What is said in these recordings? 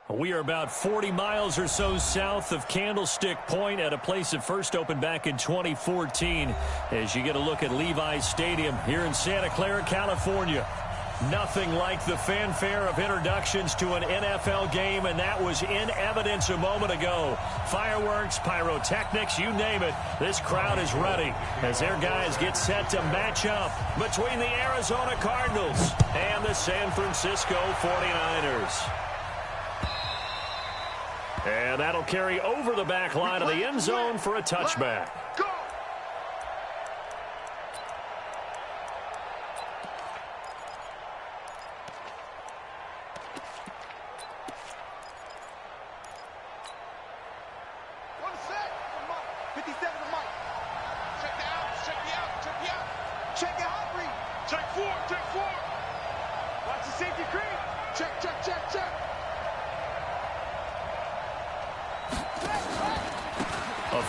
We are about 40 miles or so south of Candlestick Point at a place that first opened back in 2014 as you get a look at Levi's Stadium here in Santa Clara, California. Nothing like the fanfare of introductions to an NFL game, and that was in evidence a moment ago. Fireworks, pyrotechnics, you name it. This crowd is ready as their guys get set to match up between the Arizona Cardinals and the San Francisco 49ers. And that'll carry over the back line of the end zone for a touchback.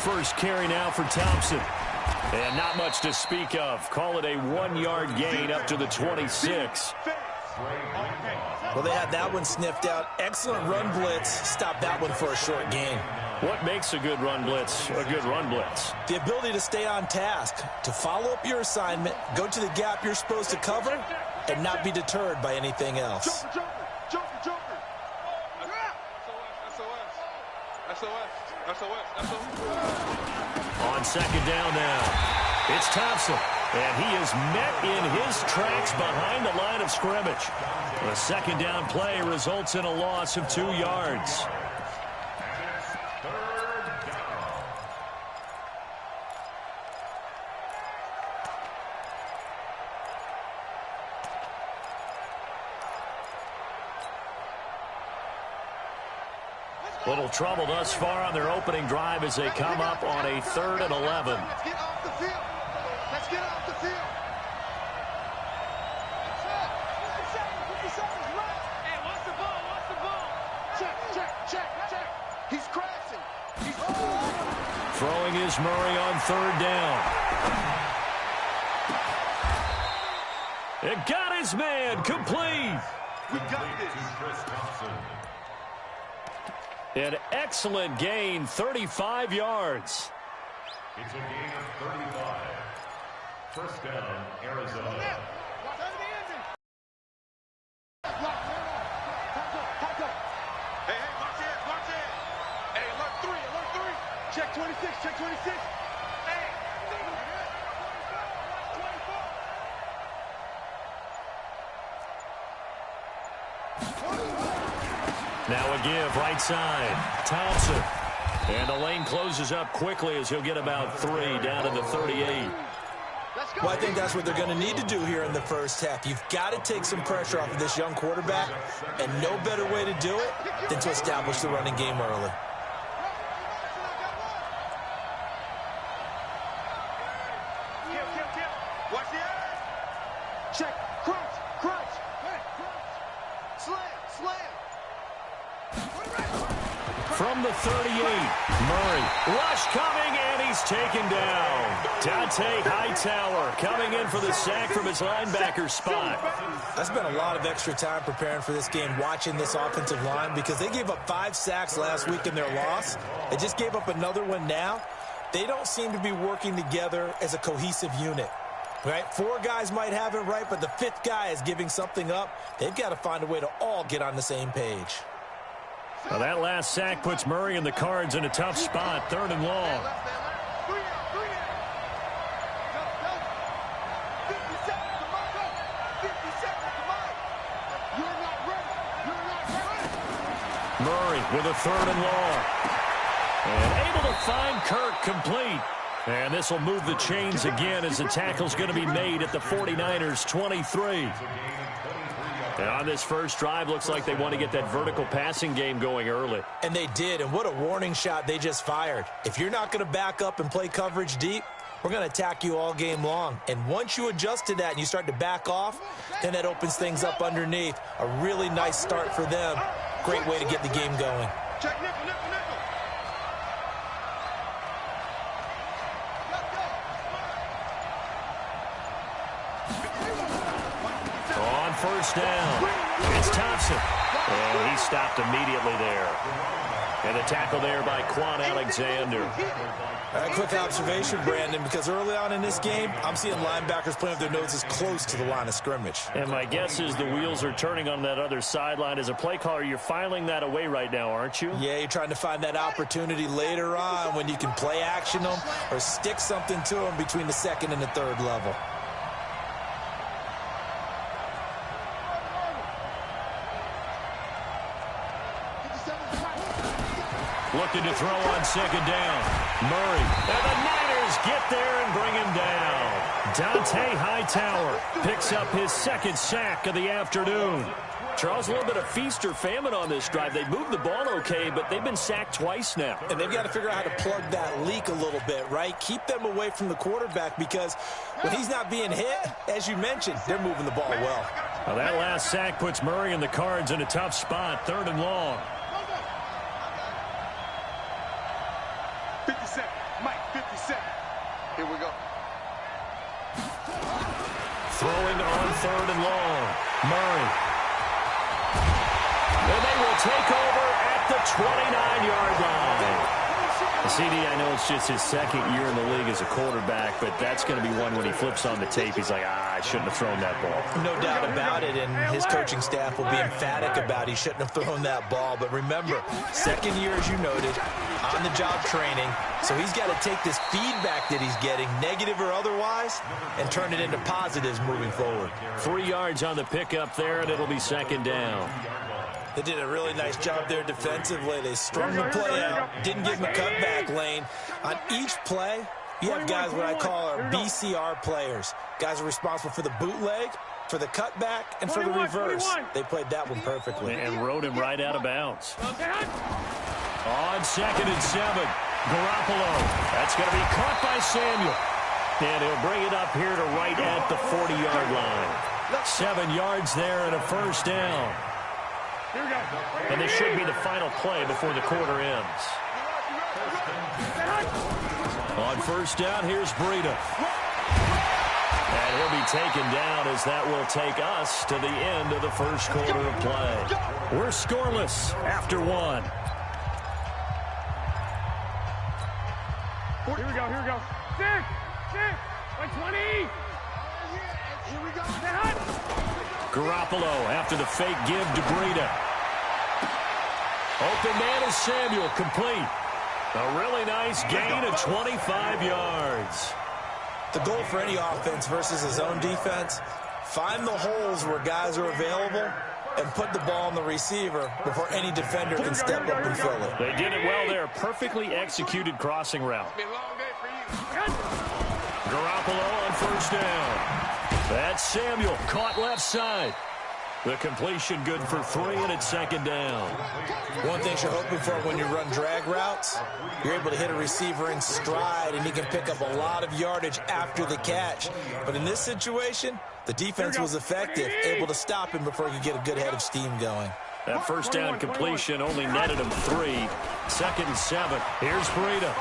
First carry now for Thompson. And not much to speak of. Call it a 1-yard gain up to the 26. Well, they had that one sniffed out. Excellent run blitz. Stop that one for a short gain. What makes a good run blitz a good run blitz? The ability to stay on task, to follow up your assignment, go to the gap you're supposed to cover, and not be deterred by anything else. On second down now, it's Thompson, and he is met in his tracks behind the line of scrimmage. The second down play results in a loss of 2 yards. Little trouble thus far on their opening drive as they come up on a 3rd and 11. Let's get off the field. Let's get off the field. Hey, what's the ball? What's the ball? Check. He's crashing. Throwing is Murray on 3rd down. It got his man complete. We got this. An excellent gain, 35 yards. It's a gain of 35. First down, Arizona. Hey, march in. Hey, alert 3. Check 26. Hey. Now a give, right side, Thompson. And the lane closes up quickly as he'll get about 3 down to the 38. Well, I think that's what they're going to need to do here in the first half. You've got to take some pressure off of this young quarterback, and no better way to do it than to establish the running game early. Watch the eye. Check. Crunch. Slam. From the 38, Murray. Rush coming, and he's taken down. Dante Hightower coming in for the sack from his linebacker spot. I spent a lot of extra time preparing for this game, watching this offensive line, because they gave up 5 sacks last week in their loss. They just gave up another one now. They don't seem to be working together as a cohesive unit. Right? 4 guys might have it right, but the 5th guy is giving something up. They've got to find a way to all get on the same page. Well, that last sack puts Murray and the Cards in a tough spot, 3rd and long. Murray with a 3rd and long. And able to find Kirk complete. And this will move the chains again as the tackle's going to be made at the 49ers 23. And on this first drive, looks like they want to get that vertical passing game going early. And they did, and what a warning shot they just fired. If you're not going to back up and play coverage deep, we're going to attack you all game long. And once you adjust to that and you start to back off, then that opens things up underneath. A really nice start for them. Great way to get the game going. Check nickel. On first down, it's Thompson. And he stopped immediately there. And the tackle there by Quan Alexander. Quick observation, Brandon, because early on in this game, I'm seeing linebackers playing with their noses close to the line of scrimmage. And my guess is the wheels are turning on that other sideline. As a play caller, you're filing that away right now, aren't you? Yeah, you're trying to find that opportunity later on when you can play action them or stick something to them between the second and the third level. Looking to throw on second down. Murray. And the Niners get there and bring him down. Dante Hightower picks up his second sack of the afternoon. Charles, a little bit of feast or famine on this drive. They moved the ball okay, but they've been sacked twice now. And they've got to figure out how to plug that leak a little bit, right? Keep them away from the quarterback because when he's not being hit, as you mentioned, they're moving the ball well. Now that last sack puts Murray and the Cards in a tough spot, 3rd and long. 50 seconds. Mike, 50 seconds. Here we go. Throwing on 3rd and long. Murray. And they will take over at the 29-yard line. CD, I know it's just his second year in the league as a quarterback, but that's going to be one when he flips on the tape. He's like, I shouldn't have thrown that ball. No doubt about it, and his coaching staff will be emphatic about he shouldn't have thrown that ball. But remember, second year, as you noted, on-the-job training, so he's got to take this feedback that he's getting, negative or otherwise, and turn it into positives moving forward. 3 yards on the pickup there, and it'll be second down. They did a really nice job there defensively. They strung the play out, didn't give him a cutback lane. On each play, you have guys what I call our BCR players. Guys are responsible for the bootleg, for the cutback, and for the reverse. They played that one perfectly. And rode him right out of bounds. On 2nd and 7, Garoppolo. That's going to be caught by Samuel. And he'll bring it up here to right at the 40-yard line. 7 yards there and a first down. And this should be the final play before the quarter ends. On first down, here's Breida. And he'll be taken down as that will take us to the end of the first quarter of play. We're scoreless after 1. Here we go. 6, like 20. Here we go. Garoppolo after the fake give to Breida. Open man is Samuel, complete. A really nice gain of 25 yards. The goal for any offense versus his own defense, find the holes where guys are available and put the ball on the receiver before any defender can step up and fill it. They did it well there. Perfectly executed crossing route. Garoppolo on first down. That's Samuel, caught left side. The completion good for 3, and it's second down. One thing you're hoping for when you run drag routes, you're able to hit a receiver in stride, and he can pick up a lot of yardage after the catch. But in this situation, the defense was effective, able to stop him before he could get a good head of steam going. That first down completion only netted him 3. 2nd and 7. Here's Breida.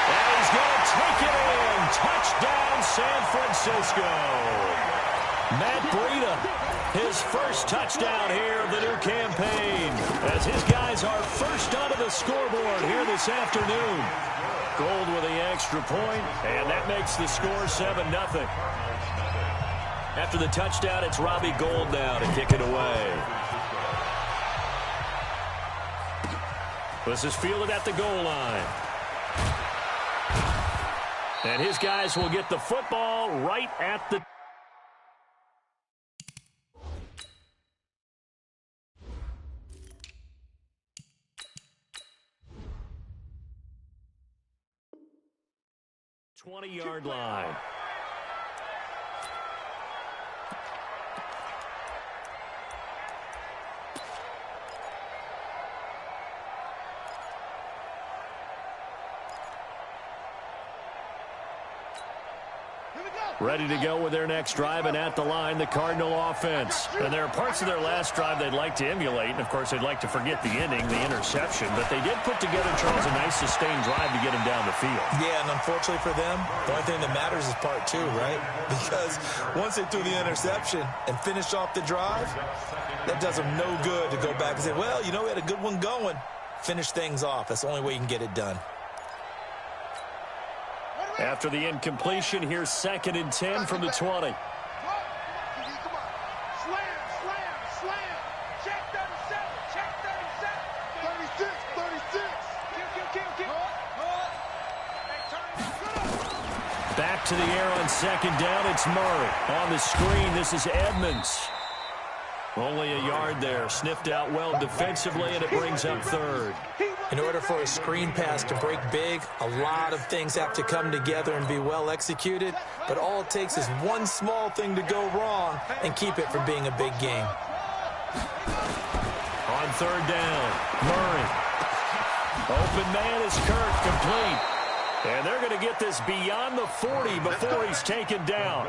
And he's going to take it in. Touchdown, San Francisco. Matt Breida, his first touchdown here of the new campaign, as his guys are first onto the scoreboard here this afternoon. Gold with the extra point, and that makes the score 7-0. After the touchdown, it's Robbie Gould now to kick it away. This is fielded at the goal line. And his guys will get the football right at the 20-yard line. Here we go. Ready to go with their next drive, and at the line, the Cardinal offense. And there are parts of their last drive they'd like to emulate. And, of course, they'd like to forget the ending, the interception. But they did put together, Charles, a nice sustained drive to get him down the field. Yeah, and unfortunately for them, the only thing that matters is part two, right? Because once they threw the interception and finished off the drive, that does them no good to go back and say, well, you know, we had a good one going. Finish things off. That's the only way you can get it done. After the incompletion, here's 2nd and 10 from the 20. Back to the air on 2nd down. It's Murray. On the screen, this is Edmonds. Only a yard there. Sniffed out well defensively, and it brings up 3rd. In order for a screen pass to break big, a lot of things have to come together and be well executed. But all it takes is one small thing to go wrong and keep it from being a big game. On 3rd down, Murray. Open man is Kirk, complete. And they're going to get this beyond the 40 before he's taken down.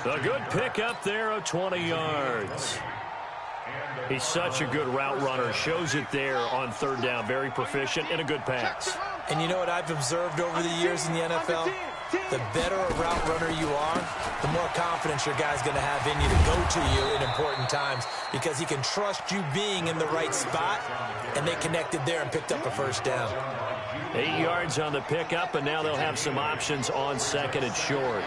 A good pickup there of 20 yards. He's such a good route runner. Shows it there on 3rd down. Very proficient and a good pass. And you know what I've observed over the years in the NFL? The better a route runner you are, the more confidence your guy's going to have in you to go to you in important times, because he can trust you being in the right spot, and they connected there and picked up a 1st down. 8 yards on the pickup, and now they'll have some options on 2nd and short.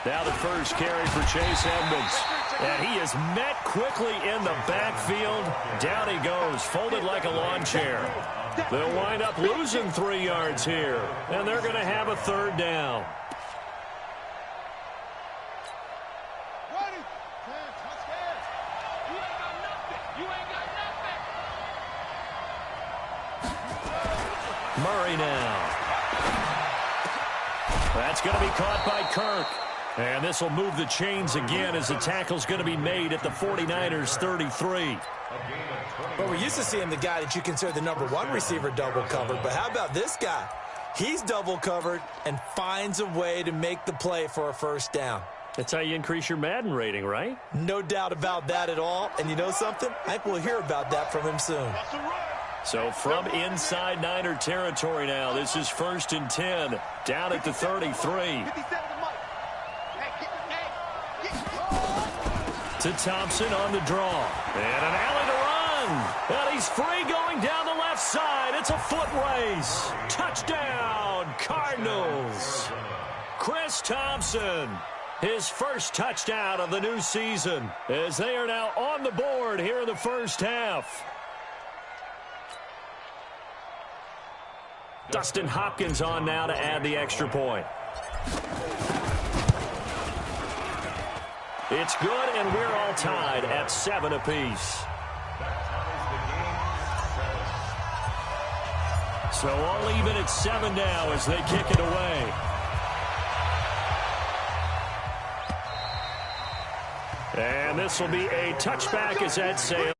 Now the first carry for Chase Edmonds. And he is met quickly in the backfield. Down he goes, folded like a lawn chair. They'll wind up losing 3 yards here. And they're going to have a 3rd down. Murray now. That's going to be caught by Kirk. And this will move the chains again as the tackle's going to be made at the 49ers 33. Well, we're used to seeing the guy that you consider the #1 receiver double covered, but how about this guy? He's double covered and finds a way to make the play for a 1st down. That's how you increase your Madden rating, right? No doubt about that at all. And you know something? I think we'll hear about that from him soon. So from inside Niner territory now, this is 1st and 10, down at the 33. To Thompson on the draw. And an alley to run. And he's free going down the left side. It's a foot race. Touchdown, Cardinals. Chris Thompson, his first touchdown of the new season, as they are now on the board here in the 1st half. Dustin Hopkins on now to add the extra point. It's good, and we're all tied at 7 apiece. So all even at 7 now as they kick it away. And this will be a touchback as that sails.